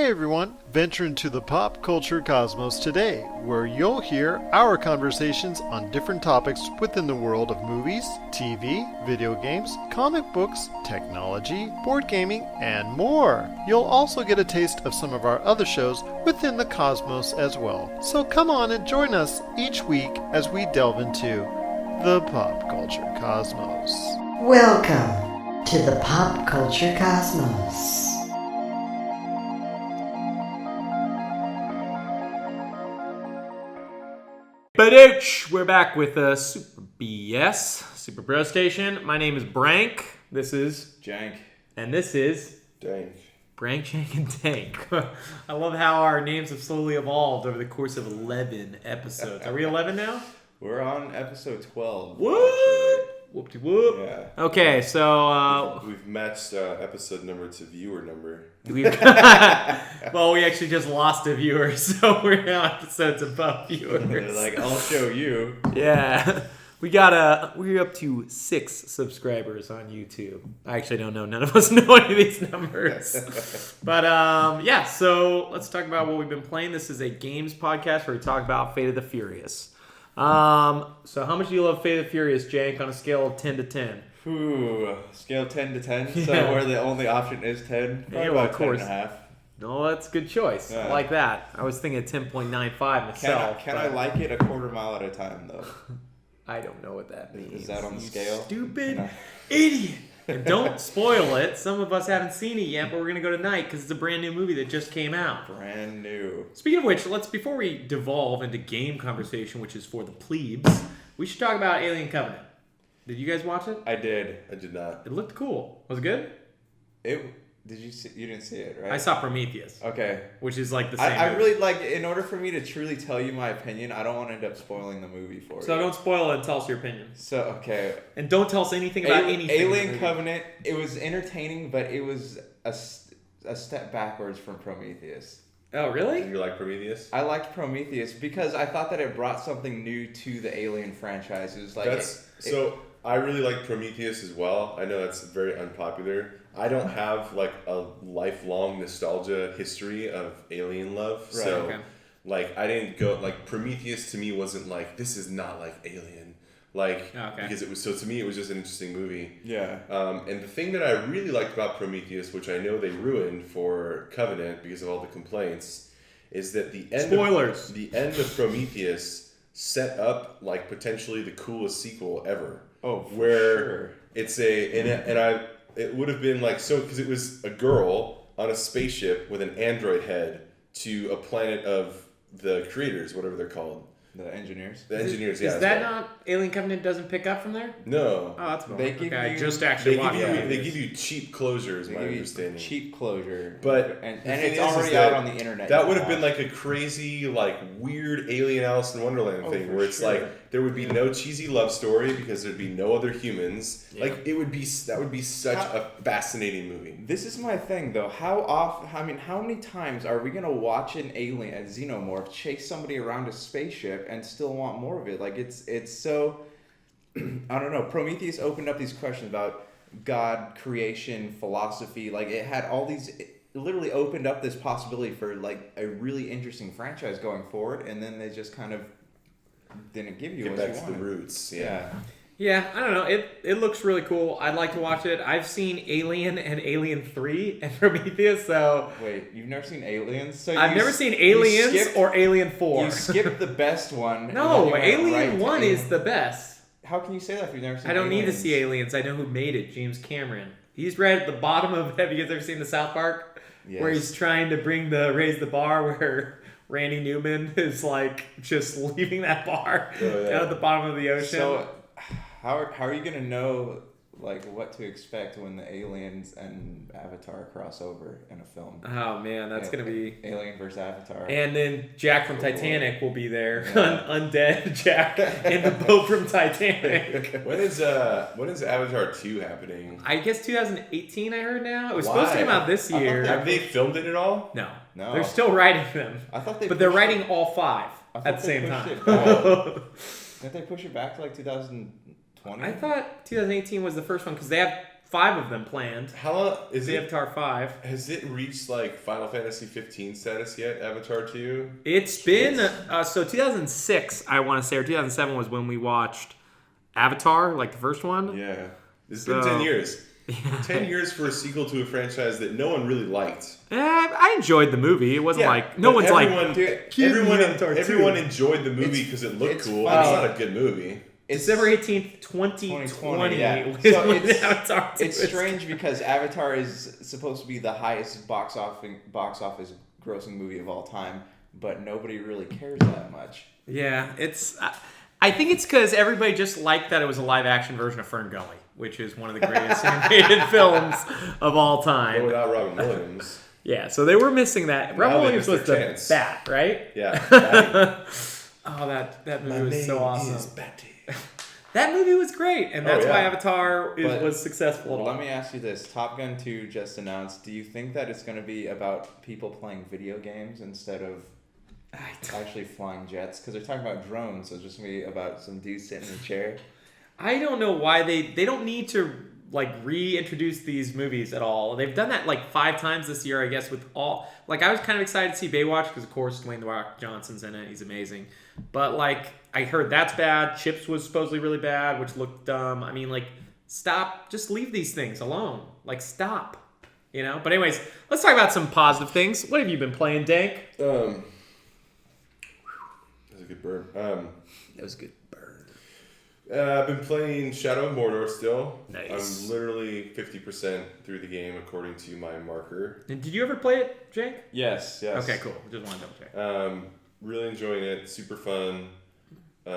everyone, venture into the pop culture cosmos today, where you'll hear our conversations on different topics within the world of movies, TV, video games, comic books, technology, board gaming, and more. You'll also get a taste of some of our other shows within the cosmos as well. So come on and join us each week as we delve into the pop culture cosmos. Welcome to the pop culture cosmos. Badooch! We're back with Super BS, Super Bro Station. My name is Brank. This is Jank. And this is Dank. Brank, Jank, and Dank. I love how our names have slowly evolved over the course of 11 episodes. Are we 11 now? We're on episode 12. Whoop! Whoop-de-whoop. Yeah. Okay, so... We've matched episode number to viewer number. Well, we actually just lost a viewer, so we're now episodes above viewers. They're like, I'll show you. Yeah. We're up to 6 subscribers on YouTube. I actually don't know. None of us know any of these numbers. But yeah, so let's talk about what we've been playing. This is a games podcast where we talk about Fate of the Furious. So how much do you love Fate of the Furious, Jank, on a scale of 10 to 10? Ooh, scale 10 to 10? Yeah. So where the only option is 10? Probably Yeah, well, about of course. 10.5. No, that's a good choice. I like that. I was thinking 10.95 myself. Can I like it a quarter mile at a time, though? I don't know what that means. Is that on the scale? Stupid idiot. And don't spoil it. Some of us haven't seen it yet, but we're going to go tonight because it's a brand new movie that just came out. Brand new. Speaking of which, before we devolve into game conversation, which is for the plebes, we should talk about Alien Covenant. Did you guys watch it? I did. I did not. It looked cool. Was it good? Did you see? You didn't see it, right? I saw Prometheus. Okay. Which is like the same I movie. really like, in order for me to truly tell you my opinion, I don't want to end up spoiling the movie for you. So don't spoil it and tell us your opinion. So, okay. And don't tell us anything about anything. Alien Covenant, it was entertaining, but it was a step backwards from Prometheus. Oh, really? You like Prometheus? I liked Prometheus because I thought that it brought something new to the Alien franchise. It was like... I really like Prometheus as well. I know that's very unpopular. I don't have like a lifelong nostalgia history of alien love. Right, so okay. like I didn't go like Prometheus to me wasn't like this is not like Alien. Like because it was to me it was just an interesting movie. Yeah. And the thing that I really liked about Prometheus, which I know they ruined for Covenant because of all the complaints, is that the end of Prometheus set up like potentially the coolest sequel ever. Oh, for where sure. It's it would have been like so because it was a girl on a spaceship with an android head to a planet of the creators, whatever they're called. The engineers? The engineers, yeah. Is that not Alien Covenant doesn't pick up from there? No. Oh, that's They give I you- just actually watched it. They give you cheap closure, is my understanding. Cheap closure. But and the thing it's is already that out on the internet. That would have been like a crazy, like weird Alien Alice in Wonderland thing, where it's like there would be no cheesy love story because there'd be no other humans. Yeah. Like that would be such a fascinating movie. This is my thing though. How many times are we gonna watch an alien, a xenomorph, chase somebody around a spaceship and still want more of it? Like it's so. I don't know. Prometheus opened up these questions about God, creation, philosophy. Like it had all these. It literally opened up this possibility for like a really interesting franchise going forward, and then they just kind of didn't give you Get what back you to wanted. the roots. Yeah. Yeah, I don't know. It looks really cool. I'd like to watch it. I've seen Alien and Alien 3 and Prometheus, so... Wait, you've never seen Aliens? So I've never seen Aliens or Alien 4. You skipped the best one. No, Alien 1 is the best. How can you say that if you've never seen I don't Aliens? need to see Aliens. I know who made it, James Cameron. He's right at the bottom of... Have you guys ever seen the South Park? Yes. Where he's trying to raise the bar where... Randy Newman is like just leaving that bar down at the bottom of the ocean. So, how are you gonna know like what to expect when the aliens and Avatar cross over in a film? Oh man, that's gonna be Alien versus Avatar. And then Jack from Titanic will be there, undead Jack in the boat from Titanic. When is Avatar 2 happening? I guess 2018. I heard now it was supposed to come out this year. Have they filmed it at all? No, No. they're still writing them. I thought but they're writing all 5 at the same time. Didn't they push it back to like 2020? I thought 2018 was the first one because they have 5 of them planned. How long is the it? Avatar 5. Has it reached like Final Fantasy 15 status yet? Avatar 2. It's been so 2006, I want to say, or 2007 was when we watched Avatar, like the first one. Yeah, it's been 10 years. 10 years for a sequel to a franchise that no one really liked. I enjoyed the movie. It wasn't like no one's everyone, like everyone enjoyed the movie because it looked cool. It's not a good movie. It's December 18th, 2020. Yeah. So it's strange because Avatar is supposed to be the highest box office grossing movie of all time, but nobody really cares that much. Yeah, it's. I think it's because everybody just liked that it was a live action version of Fern Gully, which is one of the greatest animated films of all time. But without Robin Williams. Yeah, so they were missing that. Robin Williams was the bat, right? Yeah. Oh, that movie was so awesome. That movie was great, and that's why Avatar was successful. Let me ask you this: Top Gun 2 just announced. Do you think that it's going to be about people playing video games instead of actually flying jets? Because they're talking about drones, so it's just going to be about some dude sitting in a chair. I don't know why they don't need to like reintroduce these movies at all. They've done that like 5 times this year, I guess. With all like, I was kind of excited to see Baywatch because of course Dwayne The Rock Johnson's in it. He's amazing, but like I heard that's bad. Chips was supposedly really bad, which looked dumb. I mean, like, stop. Just leave these things alone. Like, stop. You know. But anyways, let's talk about some positive things. What have you been playing, Dank? That was a good burn. That was a good burn. I've been playing Shadow of Mordor still. Nice. I'm literally 50% through the game according to my marker. And did you ever play it, Jake? Yes. Okay, cool. Just wanted to double check. Really enjoying it. Super fun. We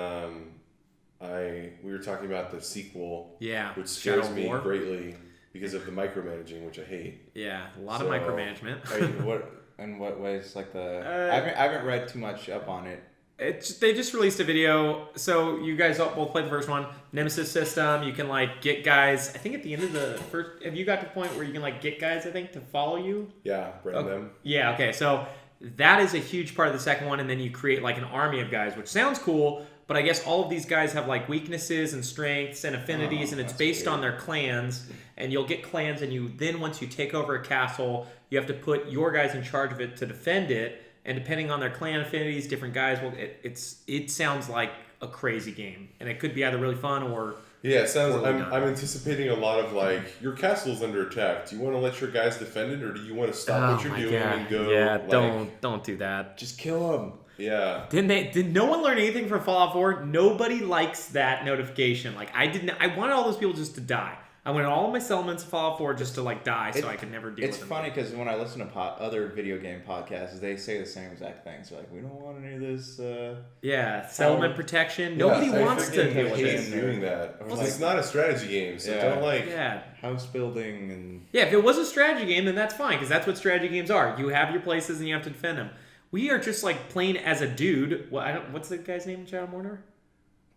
were talking about the sequel, which scares me greatly because of the micromanaging, which I hate. Yeah, a lot of micromanagement. In what ways? Like I haven't read too much up on it. They just released a video. So you guys both played the first one. Nemesis system. You can like get guys. I think at the end of the first, have you got to the point where you can like get guys? I think to follow you. Yeah, brand them. Yeah. Okay. So that is a huge part of the second one, and then you create like an army of guys, which sounds cool. But I guess all of these guys have like weaknesses and strengths and affinities, and it's based on their clans. And you'll get clans, and then once you take over a castle, you have to put your guys in charge of it to defend it. And depending on their clan affinities, different guys will. It sounds like a crazy game, and it could be either really fun or. Yeah, it sounds. I'm anticipating a lot of like your castle's under attack. Do you want to let your guys defend it, or do you want to stop what you're doing and go? Yeah, don't do that. Just kill them. Yeah. Did no one learn anything from Fallout 4? Nobody likes that notification. Like I didn't. I wanted all those people just to die. I wanted all of my settlements of Fallout 4 just to like die, so I could never deal with them. It's funny because when I listen to other video game podcasts, they say the same exact things. They're like, we don't want any of this. Settlement protection. Nobody wants to deal with it. Doing that. It's not a strategy game, so don't like house building and. Yeah, if it was a strategy game, then that's fine because that's what strategy games are. You have your places and you have to defend them. We are just like playing as a dude. What's the guy's name in Shadow of Mordor?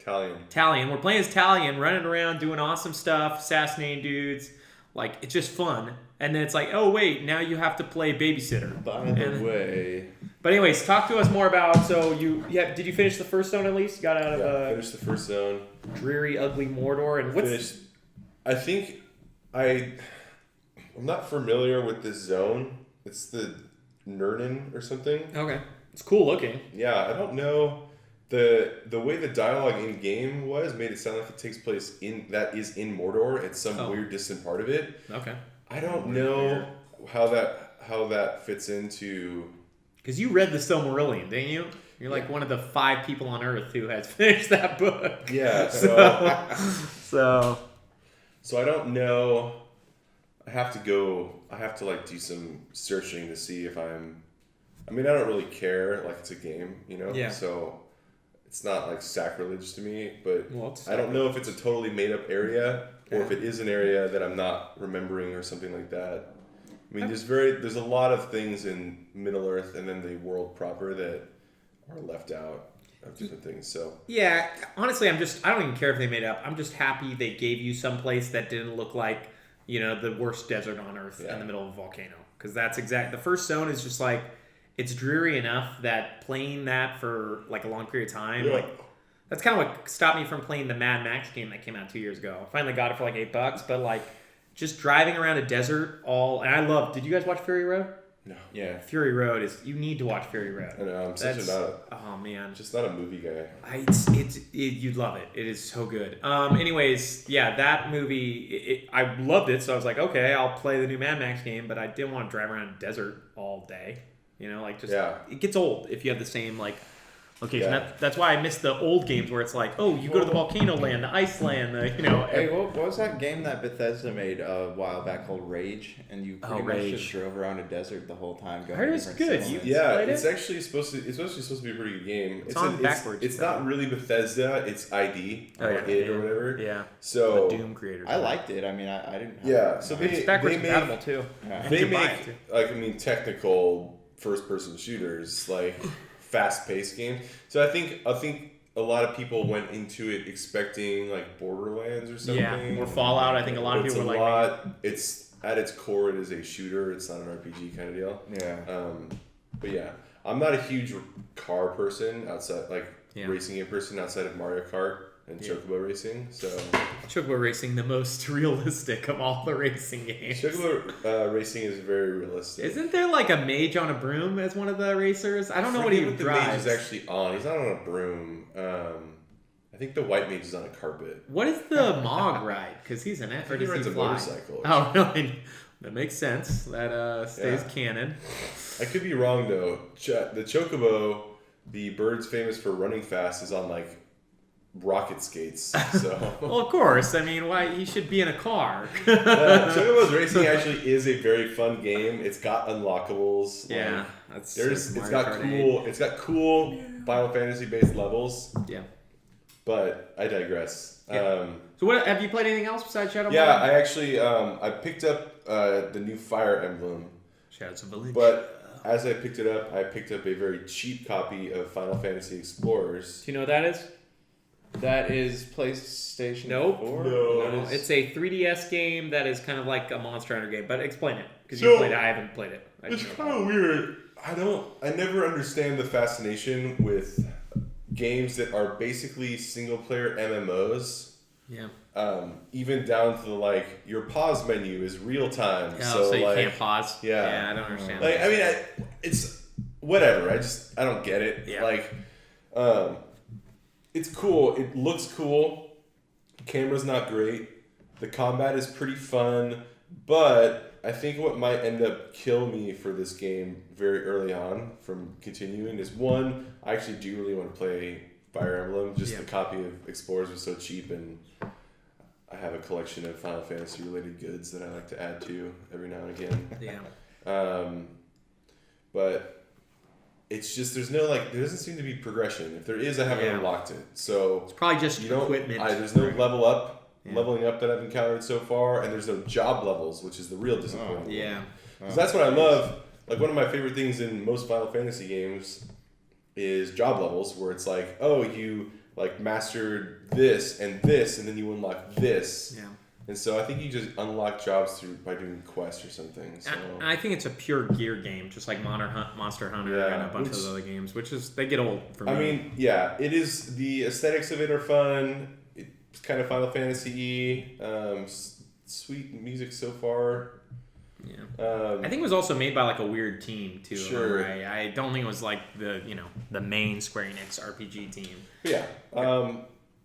Talion. We're playing as Talion, running around, doing awesome stuff, assassinating dudes. Like, it's just fun. And then it's like, oh, wait, now you have to play babysitter. By the way. But anyways, talk to us more about, did you finish the first zone at least? You got out of finished the first zone. Dreary, ugly Mordor. And what's... I think I'm not familiar with this zone. It's the Nurnin or something. Okay. It's cool looking. Yeah, I don't know. The way the dialogue in game made it sound like it takes place in Mordor. It's some weird distant part of it. Okay. I don't know how that fits into. Because you read the Silmarillion, didn't you? You're like one of the 5 people on Earth who has finished that book. Yeah. So I don't know. I have to like do some searching to see if I'm. I mean, I don't really care. Like, it's a game, you know. Yeah. So. It's not like sacrilege to me, but I don't know if it's a totally made up area or if it is an area that I'm not remembering or something like that. I mean, there's a lot of things in Middle Earth and then the world proper that are left out of different things. So yeah, honestly, I don't even care if they made it up. I'm just happy they gave you some place that didn't look like, the worst desert on Earth in the middle of a volcano. Because that's the first zone is just like. It's dreary enough that playing that for like a long period of time, like that's kind of what stopped me from playing the Mad Max game that came out 2 years ago. I finally got it for like $8, but like just driving around a desert and I love. Did you guys watch Fury Road? No. Yeah, Fury Road you need to watch Fury Road. I know, oh man, just not a movie guy. You'd love it. It is so good. Anyways, yeah, that movie, I loved it. So I was like, okay, I'll play the new Mad Max game, but I didn't want to drive around a desert all day. It gets old if you have the same location. Yeah. That's why I miss the old games where it's like, oh, you go to the volcano land, the ice land, Hey, what was that game that Bethesda made a while back called Rage? And you pretty much just drove around a desert the whole time. I heard it's good. It's actually supposed to be a pretty good game. It's on backwards. It's not really Bethesda. It's ID or whatever. Yeah. So the Doom creators. I liked it. I mean, I didn't. So it's backwards compatible too. Yeah. They make technical first-person shooters fast-paced games. So I think a lot of people went into it expecting Borderlands or something. Yeah, or Fallout. I think a lot of people were like. It's at its core, it is a shooter. It's not an RPG kind of deal. Yeah. But yeah, I'm not a huge car person outside racing game person outside of Mario Kart and Chocobo Racing. So Chocobo Racing, the most realistic of all the racing games. Chocobo Racing is very realistic. Isn't there a mage on a broom as one of the racers? I don't know what he drives. The mage is actually on. He's not on a broom. I think the white mage is on a carpet. What is the Mog ride? Because he's an F. Or does he rides a fly? motorcycle. Oh, really? That makes sense. That stays canon. I could be wrong though. The Chocobo, the bird's famous for running fast, is on rocket skates. So well, of course. I mean, why he should be in a car? Chocobo's Racing actually is a very fun game. It's got unlockables. Yeah, it's got cool Final Fantasy based levels. Yeah. But I digress. Yeah. So what have you played anything else besides Shadow? Yeah, I actually I picked up the new Fire Emblem. Shadows of Village. But as I picked it up, I picked up a very cheap copy of Final Fantasy Explorers. Do you know what that is? That is PlayStation 4? No. It's a 3DS game that is kind of like a Monster Hunter game. But explain it, because you played it. I haven't played it. It's kind of weird. I never understand the fascination with games that are basically single player MMOs. Yeah. Even down to the your pause menu is real time. So you can't pause. Yeah. I don't understand. I mean, it's whatever. I don't get it. Yeah. It's cool. It looks cool. The camera's not great. The combat is pretty fun, but I think what might end up kill me for this game very early on from continuing is one, I actually do really want to play Fire Emblem. Just the copy of Explorers was so cheap, and I have a collection of Final Fantasy related goods that I like to add to every now and again. Yeah. But it's just there doesn't seem to be progression. If there is, I haven't unlocked it. So it's probably just equipment. There's no leveling up that I've encountered so far, and there's no job levels, which is the real disappointment. Because that's what I love. One of my favorite things in most Final Fantasy games is job levels, where it's you mastered this, and then you unlock this. Yeah. And so I think you just unlock jobs by doing quests or something. So. I think it's a pure gear game, just like Monster Hunter and a bunch of those other games, they get old for me. I mean, it is. The aesthetics of it are fun. It's kind of Final Fantasy-y. Sweet music so far. Yeah. I think it was also made by a weird team too. Sure. Right? I don't think it was the main Square Enix RPG team. But yeah.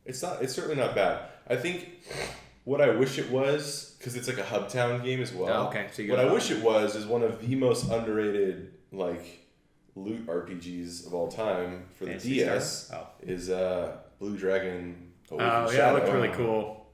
It's certainly not bad. I think what I wish it was, because it's a Hubtown game as well. Oh, okay. So what I wish it was is one of the most underrated loot RPGs of all time for the DS is Blue Dragon. It looked really cool.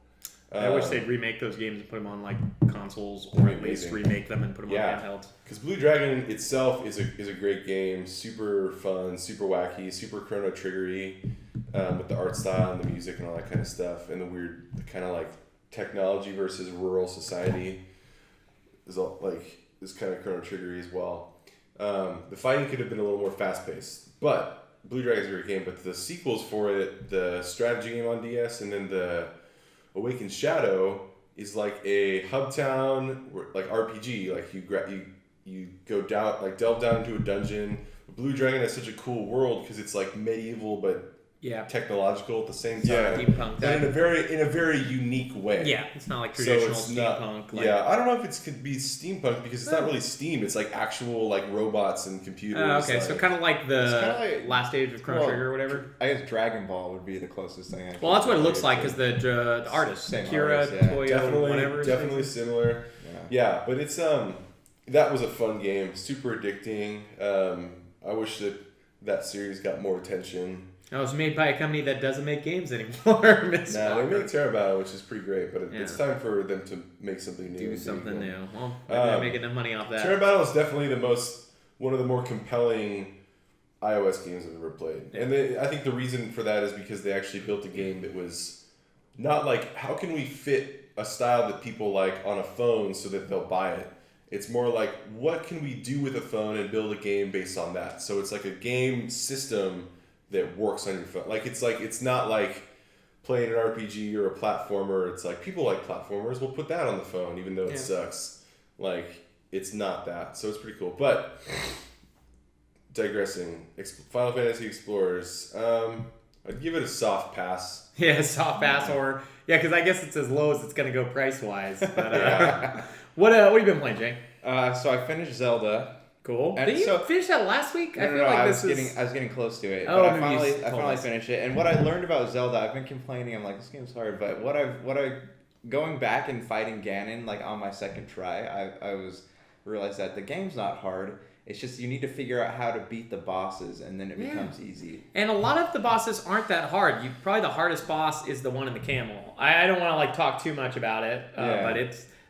I wish they'd remake those games and put them on consoles, or at least remake them and put them on handhelds. Because Blue Dragon itself is a great game, super fun, super wacky, super Chrono Triggery, with the art style and the music and all that kind of stuff, and the weird kind of technology versus rural society is kind of Chrono Triggery as well. The fighting could have been a little more fast paced, but Blue Dragon's a great game. But the sequels for it, the strategy game on DS, and then the Awakened Shadow is a Hubtown RPG. You go down delve down into a dungeon. Blue Dragon has such a cool world because it's medieval but technological at the same time. Yeah. Steampunk. But in a very unique way. Yeah, it's not like traditional it's steampunk. Not, I don't know if it could be steampunk because it's not really steam. It's like actual like robots and computers. Okay, so kind of like the Last Age of Chrono Trigger or whatever. I guess Dragon Ball would be the closest thing. Well, that's what it looks like because the artist, Akira Toyo, whatever. Definitely similar. Yeah, but it's that was a fun game, super addicting. I wish that series got more attention. It was made by a company that doesn't make games anymore. They make Terra Battle, which is pretty great, but it's time for them to make something new. Do something new. Well, they're making enough money off that. Terra Battle is definitely one of the more compelling iOS games I've ever played. Yeah. And I think the reason for that is because they actually built a game that was not like, how can we fit a style that people like on a phone so that they'll buy it? It's more like, what can we do with a phone and build a game based on that? So it's like a game system that works on your phone. It's not like playing an RPG or a platformer. It's like, people like platformers, we'll put that on the phone even though it sucks. Like, it's not that. So it's pretty cool. But digressing, Final Fantasy Explorers, I'd give it a soft pass. Yeah, soft pass, because I guess it's as low as it's going to go price-wise. But what have you been playing, Jay? So I finished Zelda. Cool. Did you finish that last week? I was getting close to it. Oh, but I finally finished it. And what I learned about Zelda, I've been complaining. I'm like, this game's hard. But going back and fighting Ganon like on my second try, I realized that the game's not hard. It's just you need to figure out how to beat the bosses, and then it becomes easy. And a lot of the bosses aren't that hard. Probably the hardest boss is the one in the camel. I don't want to talk too much about it, but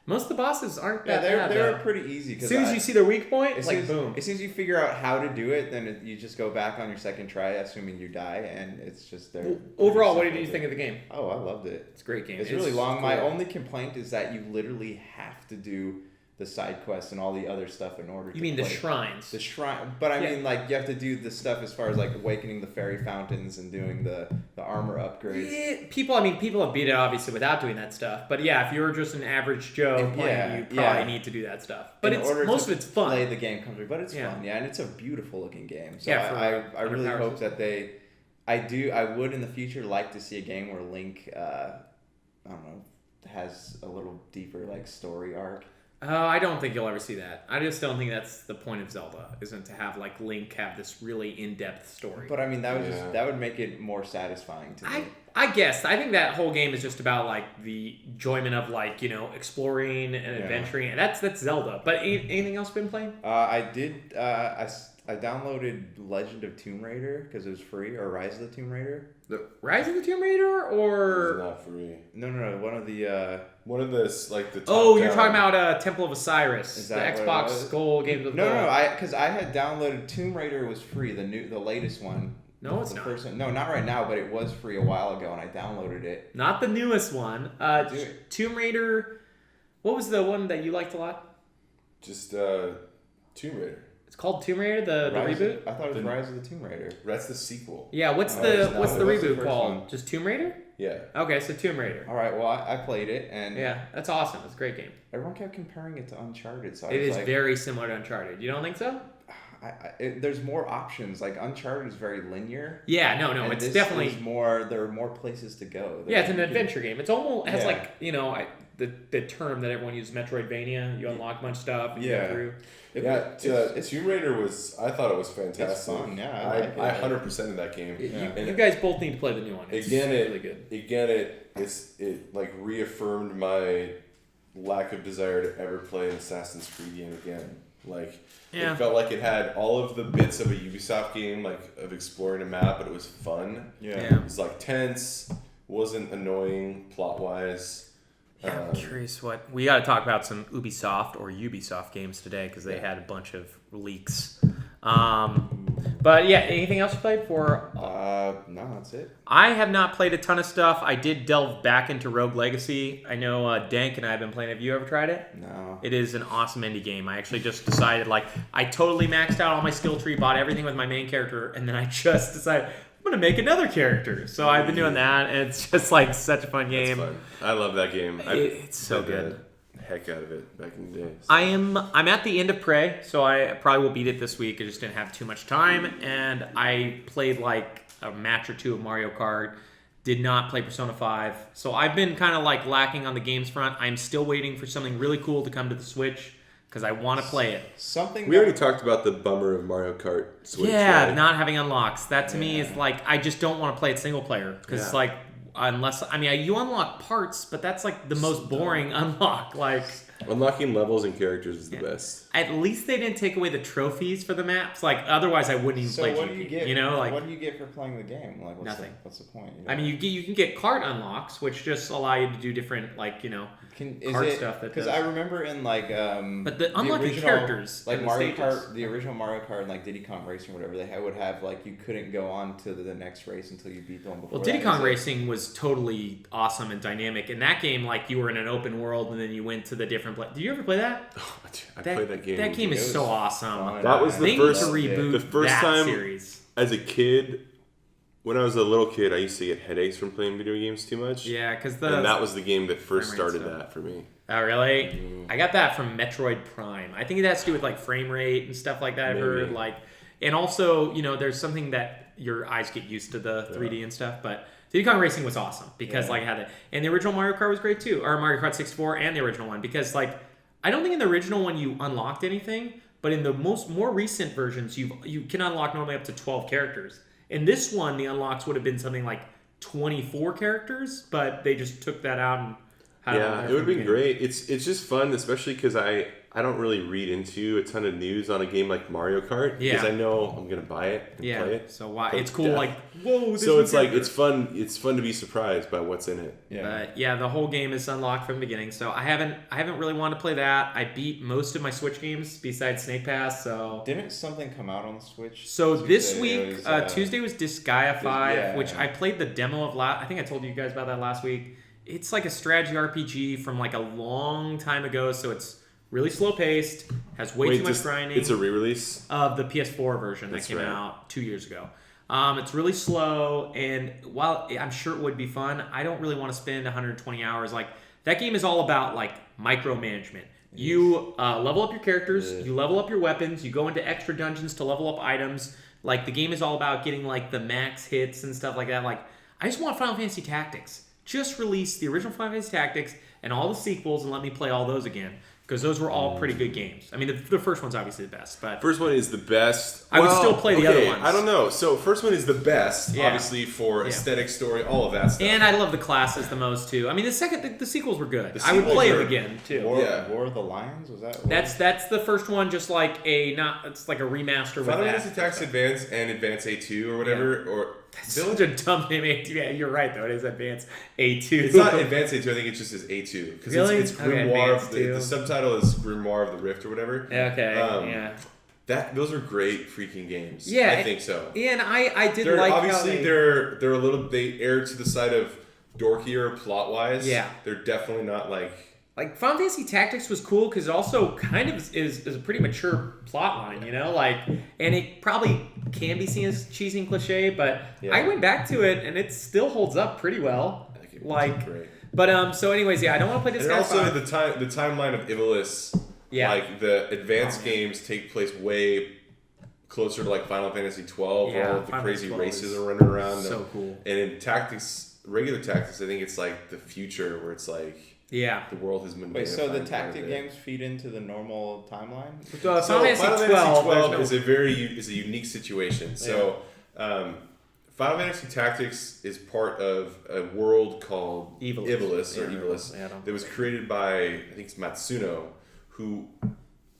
most of the bosses aren't that bad. They're pretty easy. As soon as you see their weak point, boom. As soon as you figure out how to do it, then you just go back on your second try, assuming you die, and it's just there. Overall, what did you think of the game? Oh, I loved it. It's a great game. It's really long. Cool. My only complaint is that you literally have to do the side quests and all the other stuff in order to play. The shrines? The shrine. But I mean, like, you have to do the stuff as far as, like, awakening the fairy fountains and doing the armor upgrades. Yeah, people have beat it, obviously, without doing that stuff. But, yeah, if you're just an average Joe playing, you probably need to do that stuff. But most of it's fun. Play the game comes through, but it's fun, and it's a beautiful looking game. So I really hope that I would in the future like to see a game where Link, I don't know, has a little deeper, like, story arc. I don't think you'll ever see that. I just don't think that's the point of Zelda, isn't to have like Link have this really in-depth story. But I mean, that would make it more satisfying to me. I guess. I think that whole game is just about like the enjoyment of like, exploring and adventuring. And that's Zelda. But anything else you've been playing? I did. I downloaded Legend of Tomb Raider because it was free, or Rise of the Tomb Raider. Rise of the Tomb Raider, or it's not free. No. One of the like the. You're talking about Temple of Osiris, is the that Xbox Gold games with No, because I had downloaded Tomb Raider was free, the latest one. No, it's not. No, not right now, but it was free a while ago, and I downloaded it. Not the newest one. Tomb Raider. What was the one that you liked a lot? Just Tomb Raider. It's called Tomb Raider, the reboot? I thought it was Rise of the Tomb Raider. That's the sequel. Yeah, what's the reboot called? One? Just Tomb Raider? Yeah. Okay, so Tomb Raider. All right, well, I played it, and... Yeah, that's awesome. It's a great game. Everyone kept comparing it to Uncharted, so it is very similar to Uncharted. You don't think so? There's more options. Like, Uncharted is very linear. Yeah, no, it's definitely... There are more places to go. Yeah, it's an adventure game. It's almost... It has, the term that everyone uses, Metroidvania. You unlock a bunch of stuff and you go through. Tomb Raider I thought it was fantastic. It's fun, yeah. I 100% in that game. You guys both need to play the new one. It's really good. It like reaffirmed my lack of desire to ever play an Assassin's Creed game again. Like, it felt like it had all of the bits of a Ubisoft game, like of exploring a map, but it was fun. It was like tense, wasn't annoying plot-wise. I'm curious what... We got to talk about some Ubisoft games today because they had a bunch of leaks. But yeah, anything else you played for? No, that's it. I have not played a ton of stuff. I did delve back into Rogue Legacy. I know Dank and I have been playing. Have you ever tried it? No. It is an awesome indie game. I actually just decided, I totally maxed out all my skill tree, bought everything with my main character, and then I just decided... I'm going to make another character. So I've been doing that, and it's just such a fun game. Fun. I love that game. It's so good. Heck out of it back in the days. I'm at the end of Prey, so I probably will beat it this week. I just didn't have too much time, and I played a match or two of Mario Kart. Did not play Persona 5. So I've been kind of like lacking on the games front. I'm still waiting for something really cool to come to the Switch because I want to play it. We already talked about the bummer of Mario Kart Switch. Yeah, right? not having unlocks. That to me is like, I just don't want to play it single player because like, unless, I mean, you unlock parts, but that's like the most boring unlock. Like, unlocking levels and characters is the best. At least they didn't take away the trophies for the maps. Like, otherwise I wouldn't even play. So what do you get? You know, like, what do you get for playing the game? Like, nothing. What's the point? I mean, you can get cart unlocks, which just allow you to do different, like, you know, cart stuff. Because I remember in like, but the unlocking characters, like Mario Kart, the original Mario Kart, and like Diddy Kong Racing, or whatever, they would have like you couldn't go on to the next race until you beat the one before. Well, Diddy Kong Racing was totally awesome and dynamic. In that game, like you were in an open world, and then you went to the different. Did you ever play that? Oh, I played that game. That game is so awesome. That was they the first need to reboot the first that time series. As a kid. When I was a little kid, I used to get headaches from playing video games too much. Yeah, because and that was the game that first started that for me. Oh, really? I got that from Metroid Prime. I think it has to do with like frame rate and stuff like that. I've heard like, and also you know, there's something that your eyes get used to the 3D and stuff. But Diddy Kong Racing was awesome because like I had it, and the original Mario Kart was great too, or Mario Kart 64 and the original one because like I don't think in the original one you unlocked anything, but in the more recent versions you can unlock normally up to 12 characters. In this one, the unlocks would have been something like 24 characters, but they just took that out and it would have been great. It's just fun, especially because I don't really read into a ton of news on a game like Mario Kart because I know I'm gonna buy it and play it. So why it's cool? Like whoa! So it's like it's fun. It's fun to be surprised by what's in it. Yeah. But yeah, the whole game is unlocked from the beginning. So I haven't really wanted to play that. I beat most of my Switch games besides Snake Pass. So didn't something come out on the Switch? So this week, Tuesday was Disgaea 5, which I played the demo of I think I told you guys about that last week. It's like a strategy RPG from like a long time ago, so it's really slow paced, has way too much grinding. It's a re-release of the PS4 version that came out 2 years ago. It's really slow, and while I'm sure it would be fun, I don't really want to spend 120 hours. Like that game is all about like micromanagement. You level up your characters, you level up your weapons, you go into extra dungeons to level up items. Like the game is all about getting like the max hits and stuff like that. Like I just want Final Fantasy Tactics. Just release the original Final Fantasy Tactics and all the sequels and let me play all those again. Because those were all pretty good games. I mean, the first one's obviously the best. But first one is the best. I would still play the other ones. I don't know. So first one is the best, obviously, for aesthetic, story, all of that stuff. And I love the classes the most, too. I mean, the sequels were good. I would play them again, too. War of the Lions? Was that? That's the first one, just like it's like a remaster with Final that. Fantasy Tactics Advance and Advance A2 or whatever. Yeah. That's such a dumb name, A2. Yeah, you're right, though. It is Advance A2. It's not Advance A2. I think it's just as A2. Because it's Grimoire. The subtitle is Grimoire of the Rift or whatever. Okay, Those are great freaking games. Yeah, I think so. And I did like obviously they're a little, they err to the side of dorkier plot wise. Yeah, they're definitely not like Final Fantasy Tactics was cool because it also kind of is a pretty mature plot line, you know, like, and it probably can be seen as cheesy and cliche, but I went back to it and it still holds up pretty well. I think it was great. But so anyways, I don't want to play this. And also the timeline of Ivalice. Yeah. Like the advanced games take place way closer to like Final Fantasy 12, where all of the crazy races are running around. So cool. And in regular Tactics, I think it's like the future where it's like the world has been. Wait, so the tactic games feed into the normal timeline? So Final Fantasy 12 is a unique situation. So Final Fantasy Tactics is part of a world called Ivalice that was created by, I think it's Matsuno, who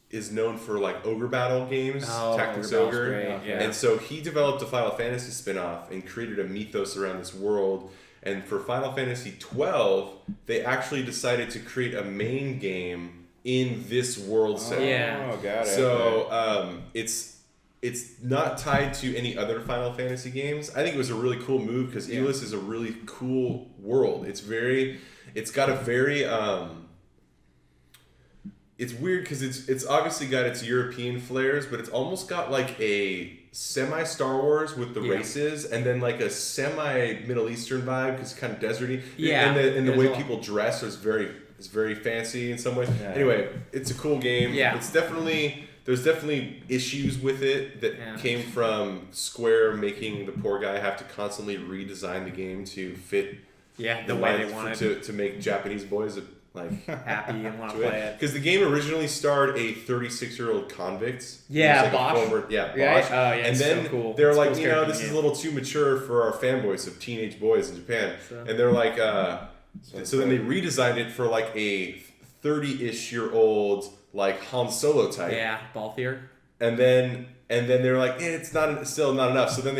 is known for like ogre battle games, Tactics Ogre. And so he developed a Final Fantasy spin-off and created a mythos around this world. And for Final Fantasy 12, they actually decided to create a main game in this world setting. Oh, got it. So it's not tied to any other Final Fantasy games. I think it was a really cool move because Ivalice is a really cool world. It's got a very it's weird because it's obviously got its European flares, but it's almost got like a semi Star Wars with the races, and then like a semi Middle Eastern vibe because it's kind of deserty. Yeah, and the way people dress is very fancy in some ways. Yeah. Anyway, it's a cool game. Yeah, it's definitely there's definitely issues with it that came from Square making the poor guy have to constantly redesign the game to fit the way they wanted to make Japanese boys happy and want to play it. Because the game originally starred a 36-year-old convict. Yeah, Bosch. Bosch. Right? Oh, yeah, and then so cool. they're like, this is a little too mature for our fanboys of teenage boys in Japan. And they're like, so then they redesigned it for like a 30-ish-year-old like Han Solo type. Yeah, balthier. And then they're like, it's still not enough. So then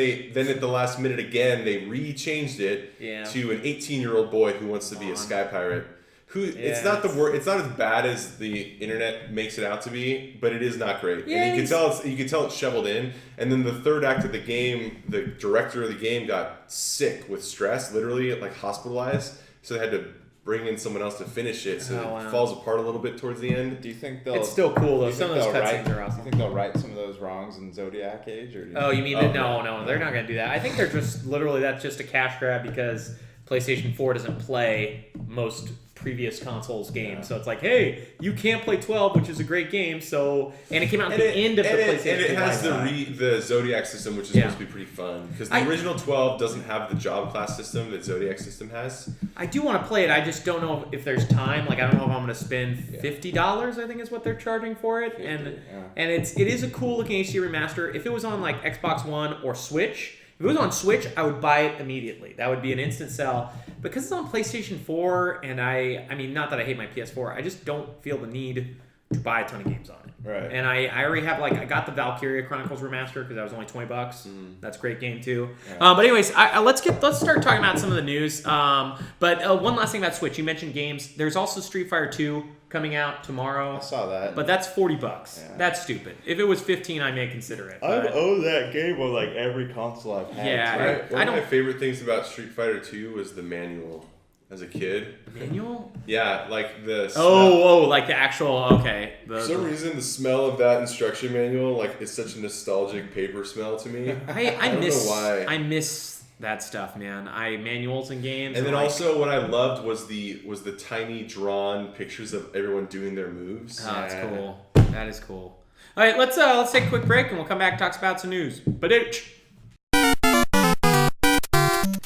at the last minute again, they re-changed it to an 18-year-old boy who wants to be a sky pirate. It's not it's not as bad as the internet makes it out to be, but it is not great. Yeah, and you can tell it's shoveled in. And then the third act of the game, the director of the game got sick with stress, literally like hospitalized. So they had to bring in someone else to finish it, so it falls apart a little bit towards the end. Do you think they'll? It's still cool though. Some of those cutscenes are awesome. Do you think they'll right some of those wrongs in Zodiac Age? Or you mean no, they're not going to do that. I think they're just literally that's just a cash grab because PlayStation 4 doesn't play most previous consoles games, so it's like, hey, you can't play 12, which is a great game. And it came out at the end of the PlayStation. And it has the Zodiac system, which is supposed to be pretty fun because the original 12 doesn't have the job class system that Zodiac system has. I do want to play it. I just don't know if there's time. Like, I don't know if I'm going to spend $50. I think is what they're charging for it, and it is a cool looking HD remaster. If it was on like Xbox One or Switch. If it was on Switch, I would buy it immediately. That would be an instant sell. Because it's on PlayStation 4, and I mean, not that I hate my PS4, I just don't feel the need to buy a ton of games on it. Right. And I already have, I got the Valkyria Chronicles remaster because that was only $20. That's a great game, too. Yeah. But anyways, let's start talking about some of the news. But one last thing about Switch. You mentioned games. There's also Street Fighter 2 coming out tomorrow. I saw that. But that's $40. Yeah. That's stupid. If it was $15, I may consider it. I've owned that game on like every console I've had. Yeah. One of my favorite things about Street Fighter 2 was the manual. As a kid. Manual? Yeah, like the smell. Like the actual, okay. For some reason, the smell of that instruction manual, it's such a nostalgic paper smell to me. I don't know why. I miss that stuff, man. Manuals in games. And then also what I loved was the tiny drawn pictures of everyone doing their moves. Oh, that's cool. That is cool. All right, let's take a quick break and we'll come back and talk about some news.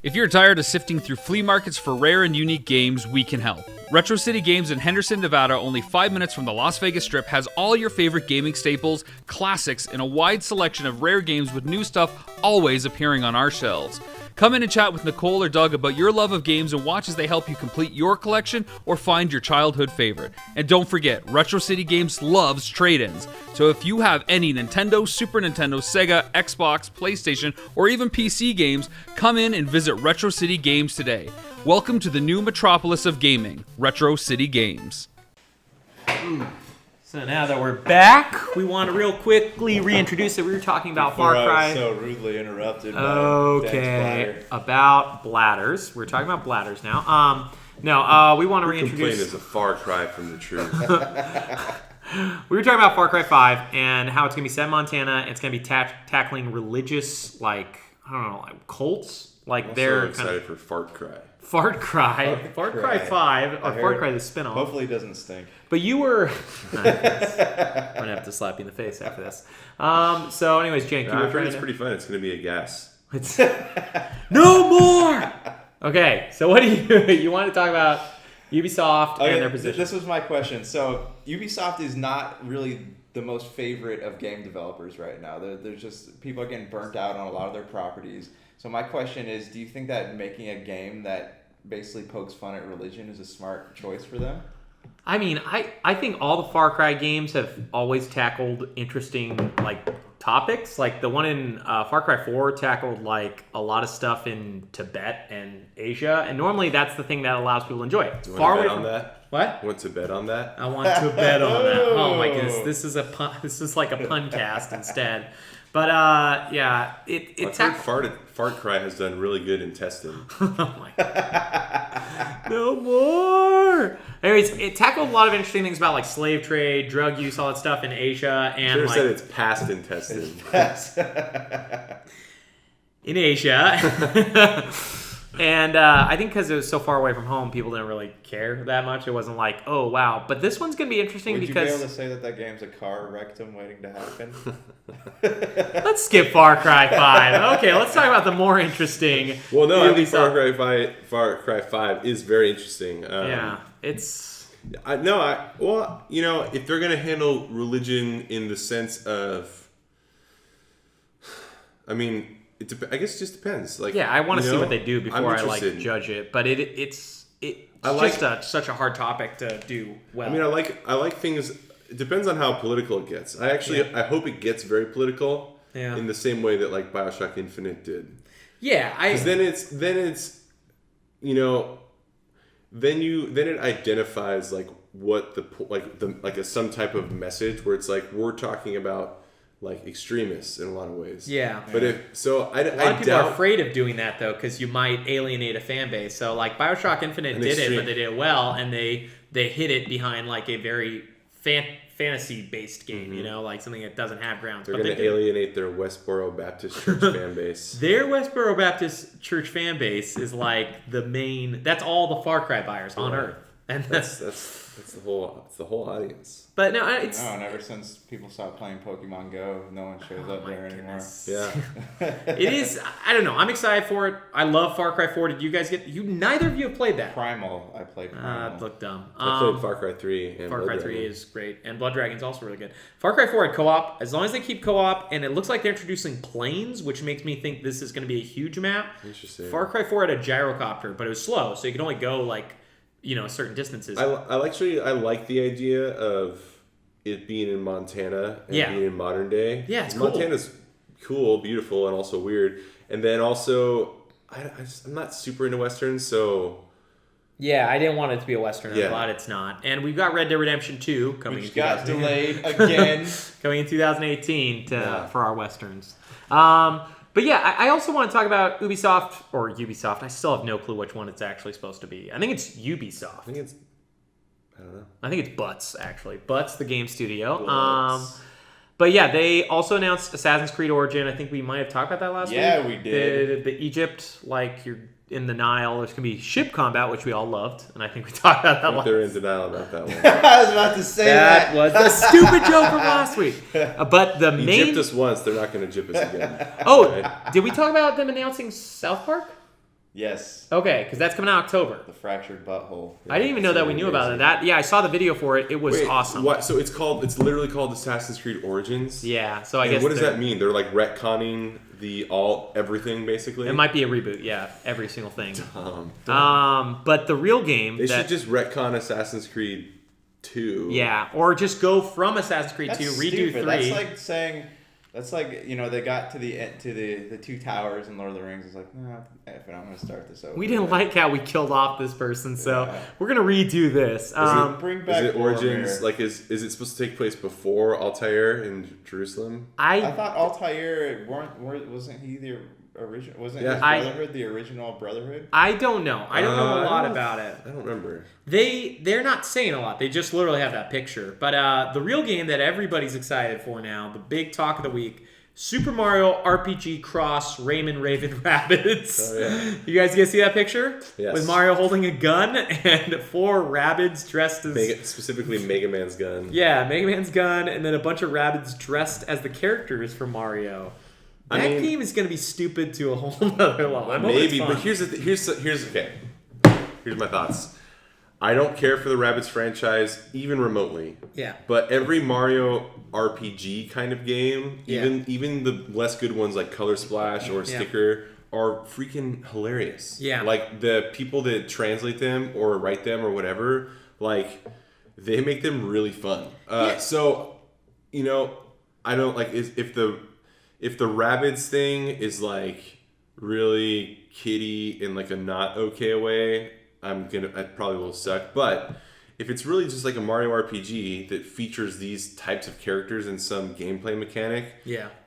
If you're tired of sifting through flea markets for rare and unique games, we can help. Retro City Games in Henderson, Nevada, only 5 minutes from the Las Vegas Strip, has all your favorite gaming staples, classics, and a wide selection of rare games with new stuff always appearing on our shelves. Come in and chat with Nicole or Doug about your love of games and watch as they help you complete your collection or find your childhood favorite. And don't forget, Retro City Games loves trade-ins. So if you have any Nintendo, Super Nintendo, Sega, Xbox, PlayStation, or even PC games, come in and visit Retro City Games today. Welcome to the new metropolis of gaming, Retro City Games. So now that we're back, we want to real quickly reintroduce it. We were talking about Far Cry. I was so rudely interrupted. Okay, about bladders. We're talking about bladders now. We want to reintroduce. Complaint is a far cry from the truth. We were talking about Far Cry 5 and how it's going to be set in Montana. And it's going to be tackling religious, cults. I'm so excited for Fart Cry. Fart Cry 5, or Fart Cry the spinoff. Hopefully it doesn't stink. But you were... I'm going to have to slap you in the face after this. So anyways, Jake, you were trying it's pretty fun. It's going to be a gas. No more! Okay, so what do you want to talk about Ubisoft and their position? This was my question. So Ubisoft is not really the most favorite of game developers right now. There's just... People are getting burnt out on a lot of their properties. So my question is, do you think that making a game that basically pokes fun at religion is a smart choice for them? I mean, I think all the Far Cry games have always tackled interesting topics. Like the one in Far Cry 4 tackled a lot of stuff in Tibet and Asia, and normally that's the thing that allows people to enjoy it. Do you want to bet on that? What? You want to bet on that? I want to bet on that. Oh my goodness, this is a pun. This is like a pun cast instead. But I've heard Fart Cry has done really good in testing. Oh my god. No more. Anyways, it tackled a lot of interesting things about slave trade, drug use, all that stuff in Asia, and said it's passed in testing. In Asia. And I think because it was so far away from home, people didn't really care that much. It wasn't like, oh, wow. But this one's going to be interesting Would because... you be able to say that game's a car rectum waiting to happen? Let's skip Far Cry 5. Okay, let's talk about the more interesting... Well, no, I think Far Cry 5 is very interesting. It's... Well, if they're going to handle religion in the sense of... I mean... I guess it just depends. Like, I want to see what they do before I judge it. But it's such a hard topic to do well. I mean, I like things. It depends on how political it gets. I hope it gets very political. Yeah. In the same way that like BioShock Infinite did. Yeah, because then it's then it identifies like what some type of message where it's like we're talking about. Like extremists in a lot of ways. Yeah. But a lot of people are afraid of doing that though, because you might alienate a fan base. So like BioShock Infinite did it, but they did it well, and they hid it behind like a very fantasy based game, like something that doesn't have grounds. They're going to alienate their Westboro Baptist Church fan base. Their Westboro Baptist Church fan base is like the main. That's all the Far Cry buyers on Earth, and that's the whole audience. But no, and ever since people stopped playing Pokemon Go, no one shows up there anymore. Yeah, it is. I don't know. I'm excited for it. I love Far Cry 4. Did you guys get? Neither of you have played that. Primal. I played Primal. Look dumb. I played Far Cry 3. And Far Cry 3 is great, and Blood Dragon's also really good. Far Cry 4 had co-op. As long as they keep co-op, and it looks like they're introducing planes, which makes me think this is going to be a huge map. Interesting. Far Cry 4 had a gyrocopter, but it was slow, so you could only go like certain distances. I like the idea of it being in Montana and being in modern day. Yeah, it's cool. Montana's cool, beautiful, and also weird. And then also, I'm not super into westerns, so... Yeah, I didn't want it to be a western. I'm glad it's not. And we've got Red Dead Redemption 2 coming. Which got delayed again. Coming in 2018 for our westerns. But yeah, I also want to talk about Ubisoft. I still have no clue which one it's actually supposed to be. I think it's Ubisoft. I don't know. I think it's Butts, actually. Butts, the game studio. Butts. But yeah, they also announced Assassin's Creed Origin. I think we might have talked about that last week. Yeah, we did. The Egypt, like you're in the Nile. There's going to be ship combat, which we all loved. And I think we talked about that last week. They're in denial about that one. I was about to say that. That was the stupid joke from last week. But the main... Egypt us once, they're not going to gyp us again. Did we talk about them announcing South Park? Yes. Okay, because that's coming out October. The fractured butthole. I didn't even know that we knew about it. I saw the video for it. It was awesome. What? So it's literally called Assassin's Creed Origins? Yeah, so I guess... What does that mean? They're like retconning everything, basically? It might be a reboot, yeah. Every single thing. Dumb. But the real game... They should just retcon Assassin's Creed 2. Yeah, or just go from Assassin's Creed 2, redo stupid. 3. That's like saying... That's like, they got to the two towers in Lord of the Rings. It's like, no, I'm going to start this over. We didn't like how we killed off this person, so we're going to redo this. Bring back Is it Origins? Boromir. Like, is it supposed to take place before Altair in Jerusalem? I thought Altair wasn't he the original? Wasn't his Brotherhood the original Brotherhood? I don't know. I don't know a lot about it. I don't remember. They're not saying a lot. They just literally have that picture. But the real game that everybody's excited for now, the big talk of the week, Super Mario RPG Cross Rayman Raven Rabbids. Oh, yeah. You guys see that picture? Yes. With Mario holding a gun and 4 Rabbids dressed as... specifically Mega Man's gun. Yeah, Mega Man's gun, and then a bunch of Rabbids dressed as the characters from Mario. That game is going to be stupid to a whole nother level. Maybe, but here's okay. Here's my thoughts. I don't care for the Rabbids franchise even remotely. Yeah. But every Mario RPG kind of game, even the less good ones like Color Splash or Sticker, are freaking hilarious. Yeah. Like the people that translate them or write them or whatever, like they make them really fun. So, I don't like if the Rabbids thing is like really kiddie in like a not okay way, I probably will suck. But if it's really just like a Mario RPG that features these types of characters and some gameplay mechanic,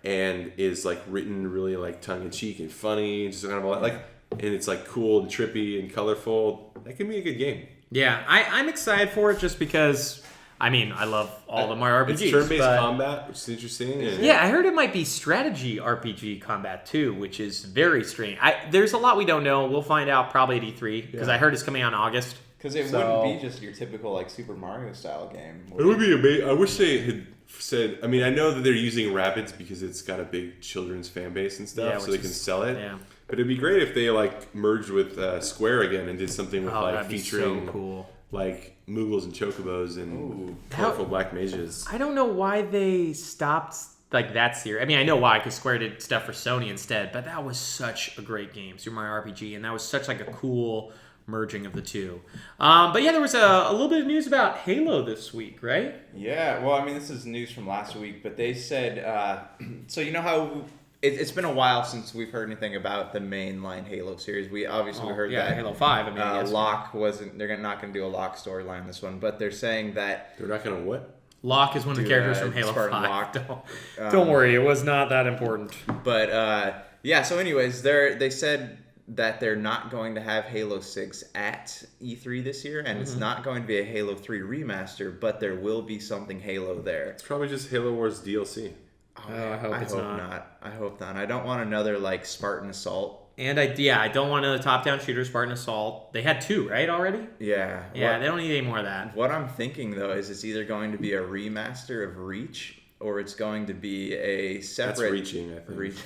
and is like written really like tongue in cheek and funny, just kind of like, and it's like cool and trippy and colorful, that can be a good game. Yeah, I'm excited for it just because I mean, I love all the Mario RPGs. It's turn-based but combat, which is interesting. And yeah, I heard it might be strategy RPG combat too, which is very strange. There's a lot we don't know. We'll find out probably at E3 because I heard it's coming out in August. Because it wouldn't be just your typical like Super Mario style game. It would be amazing. I wish they had said. I mean, I know that they're using Rabbids because it's got a big children's fan base and stuff, so they can sell it. Yeah. But it'd be great if they like merged with Square again and did something with like featuring so cool. like Moogles and Chocobos and colorful black mages. I don't know why they stopped like that series. I mean, I know why, because Square did stuff for Sony instead. But that was such a great game, Super Mario RPG, and that was such like a cool merging of the two. But yeah, there was a little bit of news about Halo this week, right? Yeah, well, I mean, this is news from last week, but they said, so you know how it's been a while since we've heard anything about the mainline Halo series. We obviously heard that Halo 5. I mean, Locke wasn't. They're not going to do a Locke storyline in this one, but they're saying that They're not going to what? Locke is one of the characters from Halo Spartan 5. Locke. Don't worry, it was not that important. But yeah, so anyways, they said that they're not going to have Halo 6 at E3 this year, and it's not going to be a Halo 3 remaster, but there will be something Halo there. It's probably just Halo Wars DLC. I hope it's not. I hope not. I don't want another like Spartan Assault. And I don't want another top-down shooter, Spartan Assault. They had 2, right, already? Yeah. Yeah, they don't need any more of that. What I'm thinking, though, is it's either going to be a remaster of Reach, or it's going to be a separate... That's reaching, I think. Reach.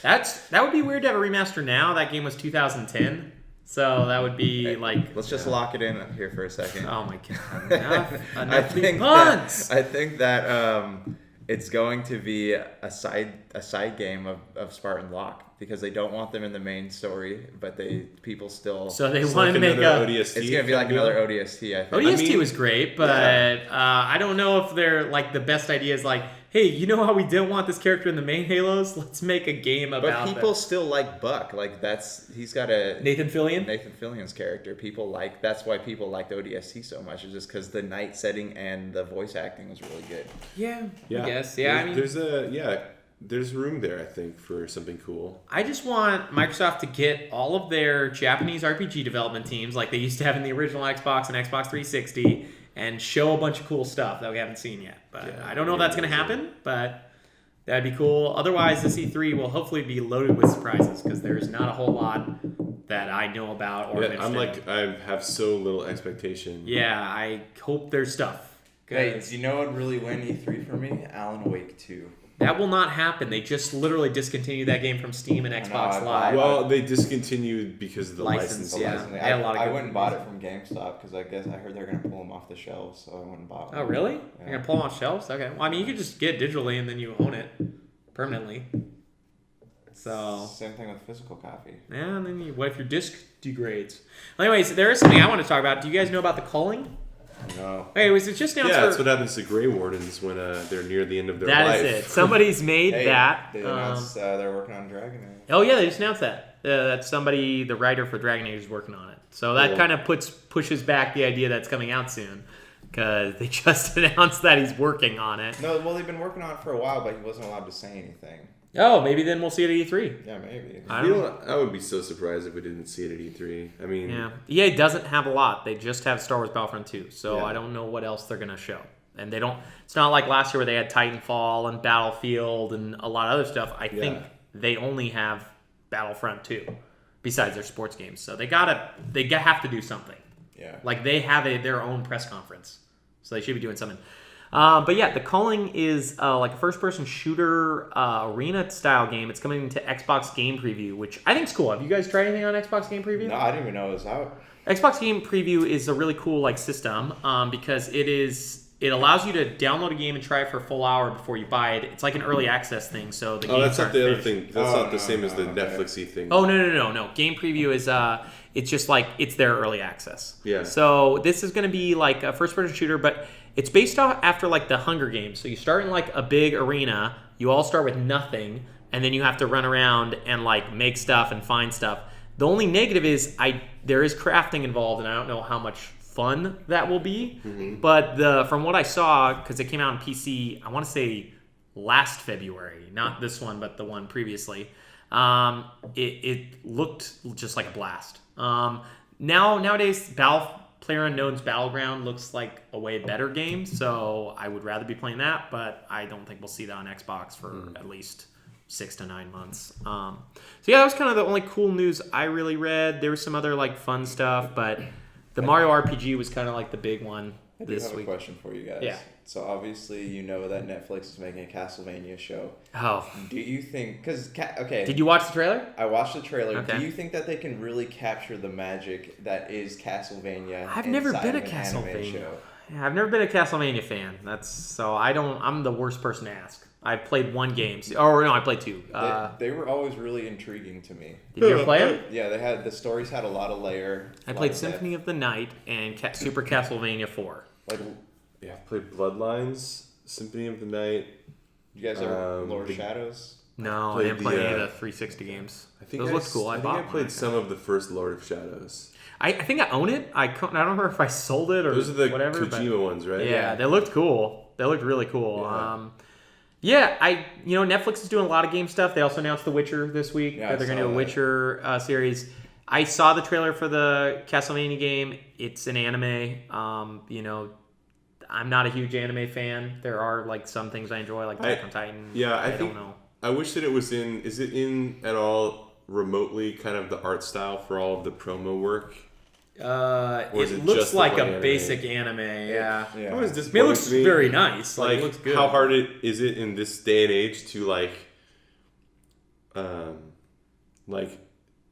That would be weird to have a remaster now. That game was 2010. So that would be like... Let's just lock it in here for a second. Oh, my God. Enough I think puns! that it's going to be a side game of Spartan Locke, because they don't want them in the main story, but people still... So they wanted to make a... ODST. It's going to be like another ODST, I think. ODST was great, but I don't know if they're like the best idea is like, hey, you know how we didn't want this character in the main Halos? Let's make a game about But people still like Buck. Like he's got a... Nathan Fillion? Nathan Fillion's character. That's why people liked ODST so much. It's just because the night setting and the voice acting was really good. Yeah, I guess. Yeah, There's room there, I think, for something cool. I just want Microsoft to get all of their Japanese RPG development teams like they used to have in the original Xbox and Xbox 360 and show a bunch of cool stuff that we haven't seen yet. But I don't know if that's going to happen, but that'd be cool. Otherwise, this E3 will hopefully be loaded with surprises because there's not a whole lot that I know about or I have so little expectation. Yeah, I hope there's stuff. Hey, do you know what really win E3 for me? Alan Wake 2. That will not happen. They just literally discontinued that game from Steam and Xbox Live. Well, they discontinued because of the license. Yeah. I went and bought it from GameStop because I heard they're going to pull them off the shelves, so I went and bought one. Oh, really? Yeah. You're going to pull them off shelves? Okay. Well, I mean, you could just get it digitally and then you own it permanently. So same thing with physical copy. Yeah, and then what if your disc degrades? Well, anyways, there is something I want to talk about. Do you guys know about the culling? No. Hey, was it just announced? Yeah, that's what happens to Grey Wardens when they're near the end of their life. That is it. Somebody's made that. They announced they're working on Dragon Age. Oh yeah, they just announced that. That somebody, the writer for Dragon Age, is working on it. So that kind of pushes back the idea that's coming out soon, because they just announced that he's working on it. No, well, they've been working on it for a while, but he wasn't allowed to say anything. Oh, maybe then we'll see it at E3. Yeah, maybe. I would be so surprised if we didn't see it at E3. I mean... Yeah. EA doesn't have a lot. They just have Star Wars Battlefront 2, so I don't know what else they're going to show. And they don't... It's not like last year where they had Titanfall and Battlefield and a lot of other stuff. I think they only have Battlefront 2 besides their sports games. So they have to do something. Yeah. Like they have their own press conference. So they should be doing something. But yeah, The Culling is like a first-person shooter arena-style game. It's coming to Xbox Game Preview, which I think is cool. Have you guys tried anything on Xbox Game Preview? No, I didn't even know it was out. Xbox Game Preview is a really cool system because it allows you to download a game and try it for a full hour before you buy it. It's like an early access thing, so the games that's not the other finished. thing. That's not the same as the Netflixy thing. Oh no! Game Preview is it's just like it's their early access. Yeah. So this is going to be like a first-person shooter, but it's based off after like the Hunger Games. So you start in like a big arena. You all start with nothing, and then you have to run around and like make stuff and find stuff. The only negative is there is crafting involved, and I don't know how much fun that will be. Mm-hmm. But from what I saw, because it came out on PC, I want to say last February, not this one, but the one previously. It looked just like a blast. Nowadays, PlayerUnknown's Battleground looks like a way better game, so I would rather be playing that, but I don't think we'll see that on Xbox for at least 6 to 9 months. So yeah, that was kind of the only cool news I really read. There was some other like fun stuff, but the Mario RPG was kind of like the big one this week. I have a question for you guys. Yeah. So obviously you know that Netflix is making a Castlevania show. Oh. Do you think, okay. Did you watch the trailer? I watched the trailer. Okay. Do you think that they can really capture the magic that is Castlevania? I've never been a inside of an anime Castlevania. show? Yeah, I've never been a Castlevania fan. I'm the worst person to ask. I've played one game. Or no, I played 2. They were always really intriguing to me. Did you ever play them? Yeah, the stories had a lot of layer. I played Symphony of the Night and Super Castlevania 4. Yeah, I've played Bloodlines, Symphony of the Night. You guys ever Lord of Shadows? No, I didn't play any of the 360 games. Those looked cool. I think I played some of the first Lord of Shadows. I think I own it. I don't remember if I sold it or those are the whatever. Kojima ones, right? Yeah, they looked cool. They looked really cool. Yeah. Netflix is doing a lot of game stuff. They also announced The Witcher this week. That they're going to do a Witcher series. I saw the trailer for the Castlevania game. It's an anime. I'm not a huge anime fan. There are like some things I enjoy, like Attack on Titan. Yeah, I don't know. I wish that it was in. Is it in at all remotely kind of the art style for all of the promo work? It looks like a basic anime. Yeah. It was I mean, it looks very nice. Like, it looks good. How hard is it in this day and age to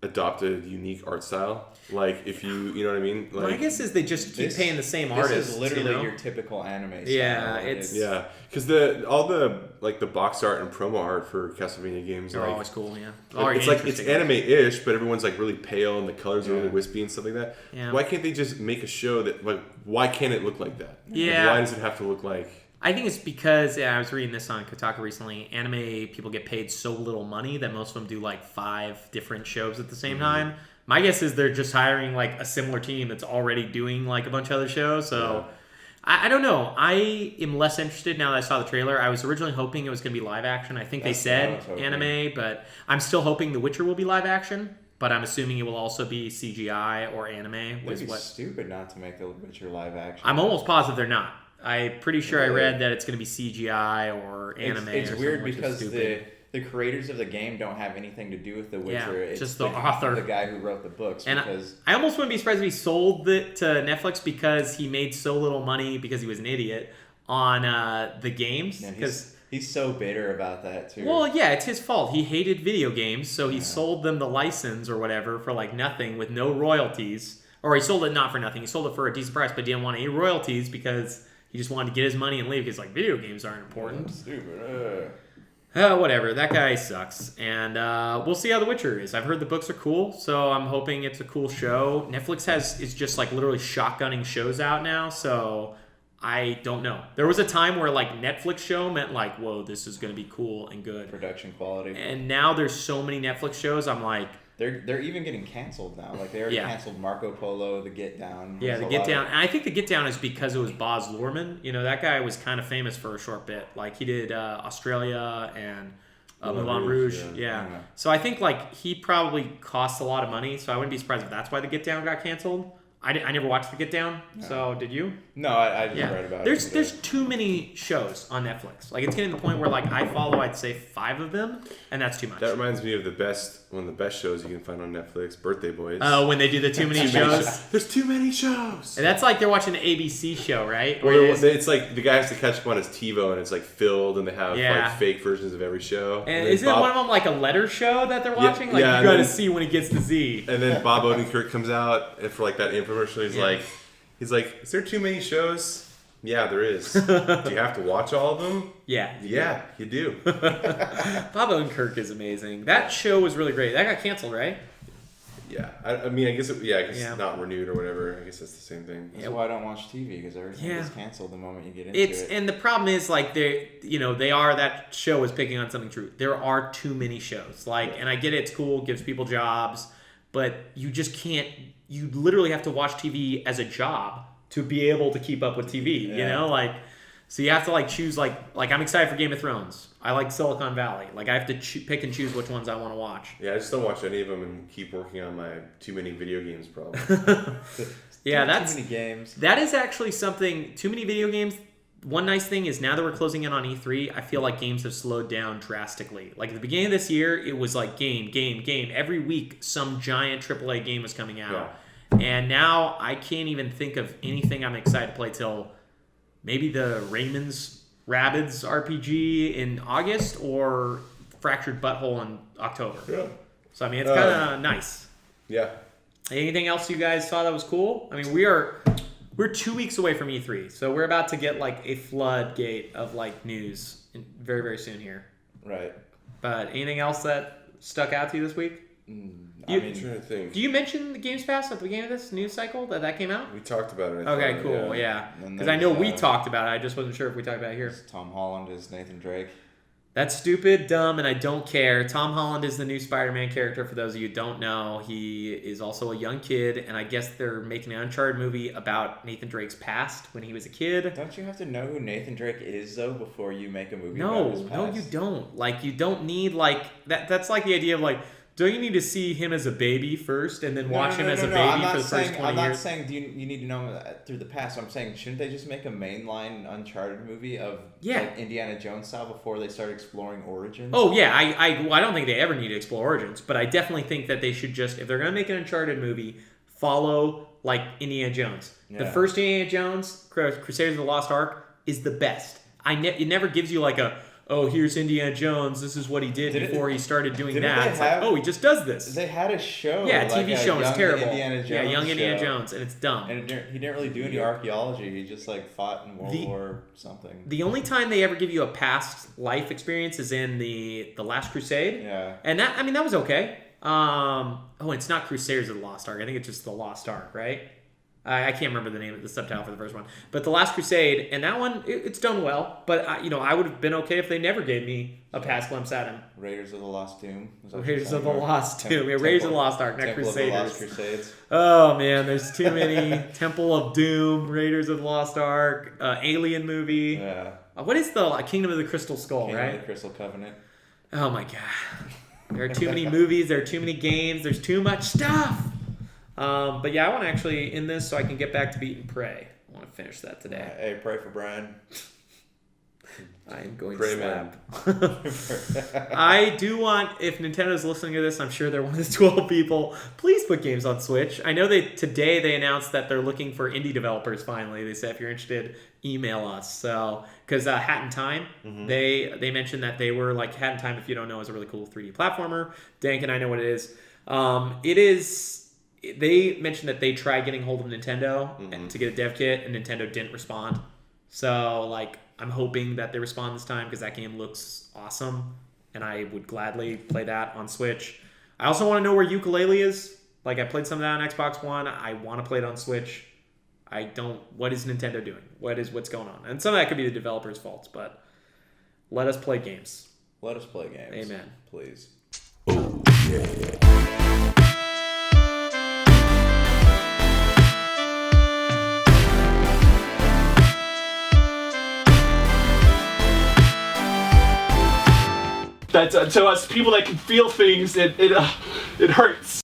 adopt a unique art style? Like, if you know what I mean? Like, my guess is they just keep paying the same artists. This is literally your typical anime style. Yeah, because all the box art and promo art for Castlevania games are always cool. Yeah, it's anime-ish, but everyone's like really pale and the colors are really wispy and stuff like that. Yeah. Why can't they just make a show that why can't it look like that? Yeah. Why does it have to look like? I think it's because I was reading this on Kotaku recently. Anime people get paid so little money that most of them do like 5 different shows at the same time. My guess is they're just hiring like a similar team that's already doing like a bunch of other shows. So I don't know. I am less interested now that I saw the trailer. I was originally hoping it was going to be live action. I think they said anime, but I'm still hoping The Witcher will be live action. But I'm assuming it will also be CGI or anime. It'd be stupid not to make The Witcher live action. I'm almost positive they're not. I'm pretty sure I read that it's going to be CGI or anime. It's weird because the creators of the game don't have anything to do with The Witcher. Yeah, it's just the author. The guy who wrote the books. And I almost wouldn't be surprised if he sold it to Netflix because he made so little money because he was an idiot on the games. He's so bitter about that too. Well, yeah, it's his fault. He hated video games, so he sold them the license or whatever for like nothing with no royalties. Or he sold it not for nothing. He sold it for a decent price, but didn't want any royalties because he just wanted to get his money and leave because like video games aren't important. That's stupid. Whatever. That guy sucks. And we'll see how The Witcher is. I've heard the books are cool, so I'm hoping it's a cool show. Netflix is just like literally shotgunning shows out now, so I don't know. There was a time where like Netflix show meant like, whoa, this is going to be cool and good. Production quality. And now there's so many Netflix shows, I'm like... They're even getting canceled now. Like they already canceled Marco Polo, The Get Down. Yeah, The Get Down. And I think The Get Down is because it was Baz Luhrmann. You know, that guy was kind of famous for a short bit. Like he did Australia and Moulin Rouge. Yeah. So I think like he probably cost a lot of money. So I wouldn't be surprised if that's why The Get Down got canceled. I never watched The Get Down, so did you? No, I just read about it. There's too many shows on Netflix. Like it's getting to the point where like I follow, I'd say 5 of them, and that's too much. That reminds me of one of the best shows you can find on Netflix, Birthday Boys. Oh, when they do the too many shows. There's too many shows. And that's like they're watching an ABC show, right? Well, it's like the guy has to catch up on his TiVo, and it's like filled, and they have like fake versions of every show. And isn't one of them like a letter show that they're watching? Like you got to see when it gets to Z. And then Bob Odenkirk comes out and for like that infomercial. He's like, is there too many shows? Yeah, there is. Do you have to watch all of them? Yeah. Yeah, you do. Bob Odenkirk is amazing. That show was really great. That got canceled, right? Yeah. I mean, I guess it's not renewed or whatever. I guess it's the same thing. That's why I don't watch TV, because everything is canceled the moment you get into it. And the problem is, like, that show is picking on something true. There are too many shows. And I get it, it's cool, gives people jobs, but you just can't. You literally have to watch TV as a job to be able to keep up with TV, you know? So you have to, choose, like I'm excited for Game of Thrones. I like Silicon Valley. I have to pick and choose which ones I want to watch. Yeah, I just don't watch any of them and keep working on my too many video games problem. Yeah, too many games. That is actually something. Too many video games. One nice thing is now that we're closing in on E3, I feel like games have slowed down drastically. Like at the beginning of this year, it was like game. Every week, some giant AAA game was coming out. Yeah. And now I can't even think of anything I'm excited to play till maybe the Raymond's Rabbids RPG in August or Fractured Butthole in October. Yeah. So, I mean, it's kind of nice. Yeah. Anything else you guys saw that was cool? I mean, we're 2 weeks away from E3, so we're about to get like a floodgate of like news very, very soon here. Right. But anything else that stuck out to you this week? I'm trying to think. Do you mention the Games Pass at the beginning of this news cycle that came out? We talked about it. Okay, cool. Yeah. Because I know we talked about it. I just wasn't sure if we talked about it here. Tom Holland is Nathan Drake. That's stupid, dumb, and I don't care. Tom Holland is the new Spider-Man character. For those of you who don't know, he is also a young kid, and I guess they're making an Uncharted movie about Nathan Drake's past when he was a kid. Don't you have to know who Nathan Drake is, though, before you make a movie about his past? No, you don't. Like, you don't need, like... That's like the idea of, like... Don't you need to see him as a baby first and then watch him as a baby for the first 20 years? I'm not saying you need to know him through the past. I'm saying, shouldn't they just make a mainline Uncharted movie of like Indiana Jones style before they start exploring origins? Oh, yeah. I don't think they ever need to explore origins, but I definitely think that they should just, if they're going to make an Uncharted movie, follow like Indiana Jones. Yeah. The first Indiana Jones, Crusaders of the Lost Ark, is the best. It never gives you like a... Oh, here's Indiana Jones. This is what he did before he started doing that. It's like, he just does this. They had a show. Yeah, a TV show. It's terrible. Young Indiana Jones, and it's dumb. And he didn't really do any archaeology. He just like fought in World War something. The only time they ever give you a past life experience is in the Last Crusade. Yeah. And that was okay. It's not Crusaders of the Lost Ark. I think it's just the Lost Ark, right? I can't remember the name of the subtitle for the first one. But The Last Crusade, and that one, it's done well. But, I would have been okay if they never gave me a past glimpse at him. Raiders of the Lost Tomb. Raiders of the Lost Tomb. Raiders of the Lost Ark, not Crusaders. Of the Lost Crusades. Oh, man, there's too many. Temple of Doom, Raiders of the Lost Ark, Alien movie. Yeah. What is the Kingdom of the Crystal Skull, Kingdom right? of the Crystal Covenant. Oh, my God. There are too many movies. There are too many games. There's too much stuff. But yeah, I want to actually end this so I can get back to Beat and Pray. I want to finish that today. Hey, pray for Brian. I am going to slap. I do want, if Nintendo's listening to this, I'm sure they're one of the 12 people, please put games on Switch. I know today they announced that they're looking for indie developers finally. They said if you're interested, email us. So, because Hat in Time, they mentioned that they were like, Hat in Time, if you don't know, is a really cool 3D platformer. Dank and I know what it is. It is... They mentioned that they tried getting hold of Nintendo to get a dev kit, and Nintendo didn't respond. So, I'm hoping that they respond this time because that game looks awesome, and I would gladly play that on Switch. I also want to know where Yooka-Laylee is. I played some of that on Xbox One. I want to play it on Switch. What is Nintendo doing? What's going on? And some of that could be the developers' faults, but let us play games. Let us play games. Amen. Please. Oh, yeah. That's to us people that can feel things, it hurts.